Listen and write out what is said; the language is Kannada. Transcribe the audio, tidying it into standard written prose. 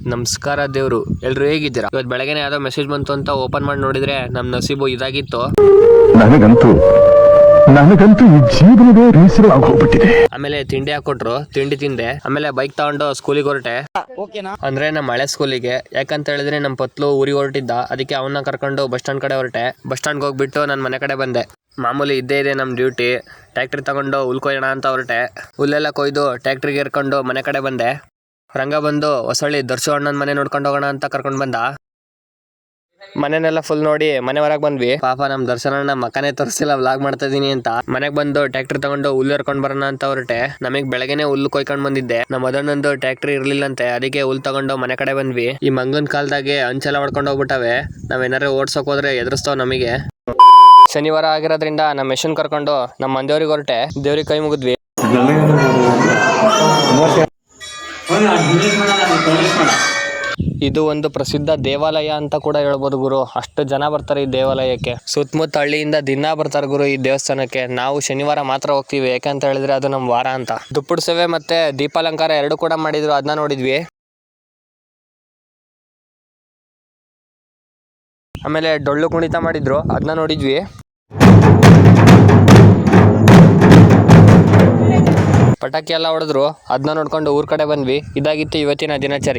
ನಮಸ್ಕಾರ ದೇವ್ರು, ಎಲ್ರು ಹೇಗಿದ್ದೀರಾ? ಇವತ್ತು ಬೆಳಗ್ಗೆನೆ ಯಾವ್ದೋ ಮೆಸೇಜ್ ಬಂತು ಅಂತ ಓಪನ್ ಮಾಡಿ ನೋಡಿದ್ರೆ ನಮ್ ನಸೀಬು ಇದಾಗಿತ್ತು. ನನಗಂತೂ ಈ ಜೀವನವೇ ಬೇಸರವಾಗಿ ಹೋಗ್ಬಿಟ್ಟಿದೆ. ಆಮೇಲೆ ತಿಂಡಿ ಹಾಕೊಟ್ರು, ತಿಂಡಿ ತಿಂದೆ. ಆಮೇಲೆ ಬೈಕ್ ತಗೊಂಡು ಸ್ಕೂಲಿಗೆ ಹೊರಟೆ. ಅಂದ್ರೆ ನಮ್ಮ ಹಳೆ ಸ್ಕೂಲಿಗೆ. ಯಾಕಂತ ಹೇಳಿದ್ರೆ ನಮ್ ಪತ್ಲು ಊರಿಗೆ ಹೊರಟಿದ್ದ, ಅದಕ್ಕೆ ಅವನ್ನ ಕರ್ಕೊಂಡು ಬಸ್ ಸ್ಟಾಂಡ್ ಕಡೆ ಹೊರಟೆ. ಬಸ್ ಸ್ಟಾಂಡ್ ಹೋಗ್ಬಿಟ್ಟು ನನ್ನ ಮನೆ ಕಡೆ ಬಂದೆ. ಮಾಮೂಲಿ ಇದ್ದೇ ಇದೆ ನಮ್ ಡ್ಯೂಟಿ. ಟ್ಯಾಕ್ಟ್ರಿ ತಗೊಂಡು ಹುಲ್ ಕೊಯ್ಯೋಣ ಅಂತ ಹೊರಟೆ. ಹುಲ್ಲೆಲ್ಲ ಕೊಯ್ದು ಟ್ಯಾಕ್ಟ್ರಿಗೆ ಏರ್ಕೊಂಡು ಮನೆ ಕಡೆ ಬಂದೆ. ರಂಗ ಬಂದು ಹೊಸಳ್ಳಿ ದರ್ಶು ಅಣ್ಣನ ಮನೆ ನೋಡ್ಕೊಂಡು ಹೋಗೋಣ ಅಂತ ಕರ್ಕೊಂಡ್ ಬಂದ. ಮನೆನೆಲ್ಲ ಫುಲ್ ನೋಡಿ ಮನೆ ಹೊರಗೆ ಬಂದ್ವಿ. ಪಾಪ ನಮ್ ದರ್ಶನ ಅಣ್ಣ ಮಕನೇ ತೋರಿಸಿಲ್ಲ ವ್ಲಾಗ್ ಮಾಡ್ತಾ ಇದೀನಿ ಅಂತ. ಮನೆಗ್ ಬಂದು ಟ್ಯಾಕ್ಟ್ರಿ ತಗೊಂಡು ಹುಲ್ಲು ಏರ್ಕೊಂಡ್ ಬರೋಣ ಅಂತ ಹೊರಟೆ. ನಮಗ್ ಬೆಳಗ್ಗೆನೆ ಹುಲ್ಲು ಕೊಯ್ಕೊಂಡ್ ಬಂದಿದ್ದೆ. ನಮ್ಮ ಅದನ್ನೊಂದು ಟ್ಯಾಕ್ಟ್ರಿ ಇರ್ಲಿಲ್ಲಂತೆ, ಅದಕ್ಕೆ ಹುಲ್ ತಗೊಂಡು ಮನೆ ಕಡೆ ಬಂದ್ವಿ. ಈ ಮಂಗನ್ ಕಾಲದಾಗೆ ಅಂಚೆಲ್ಲ ಹೊಡ್ಕೊಂಡು ಹೋಗ್ಬಿಟ್ಟವೆ. ನಾವೇನಾರು ಓಡ್ಸೋಕ್ ಹೋದ್ರೆ ಎದುರಿಸ್ತಾವ್ ನಮಗೆ. ಶನಿವಾರ ಆಗಿರೋದ್ರಿಂದ ನಮ್ಮ ಮೆಷಿನ್ ಕರ್ಕೊಂಡು ನಮ್ಮ ಮಂದೇವ್ರಿಗೆ ಹೊರಟೆ. ದೇವ್ರಿಗೆ ಕೈ ಮುಗಿದ್ವಿ. ಇದು ಒಂದು ಪ್ರಸಿದ್ಧ ದೇವಾಲಯ ಅಂತ ಕೂಡ ಹೇಳ್ಬೋದು ಗುರು. ಅಷ್ಟು ಜನ ಬರ್ತಾರೆ ಈ ದೇವಾಲಯಕ್ಕೆ. ಸುತ್ತಮುತ್ತ ಹಳ್ಳಿಯಿಂದ ದಿನ ಬರ್ತಾರೆ ಗುರು ಈ ದೇವಸ್ಥಾನಕ್ಕೆ. ನಾವು ಶನಿವಾರ ಮಾತ್ರ ಹೋಗ್ತೀವಿ, ಯಾಕಂತ ಹೇಳಿದ್ರೆ ಅದು ನಮ್ ವಾರ ಅಂತ. ದುಪ್ಪುಡ್ ಸೇವೆ ಮತ್ತೆ ದೀಪಾಲಂಕಾರ ಎರಡು ಕೂಡ ಮಾಡಿದ್ರು, ಅದನ್ನ ನೋಡಿದ್ವಿ. ಆಮೇಲೆ ಡೊಳ್ಳು ಕುಣಿತ ಮಾಡಿದ್ರು, ಅದನ್ನ ನೋಡಿದ್ವಿ. ಪಟಾಕಿ ಎಲ್ಲ ಹೊಡೆದ್ರು, ಅದನ್ನ ನೋಡ್ಕೊಂಡು ಊರ್ ಕಡೆ ಬಂದ್ವಿ. ಇದಾಗಿತ್ತು ಇವತ್ತಿನ ದಿನಚರಿ.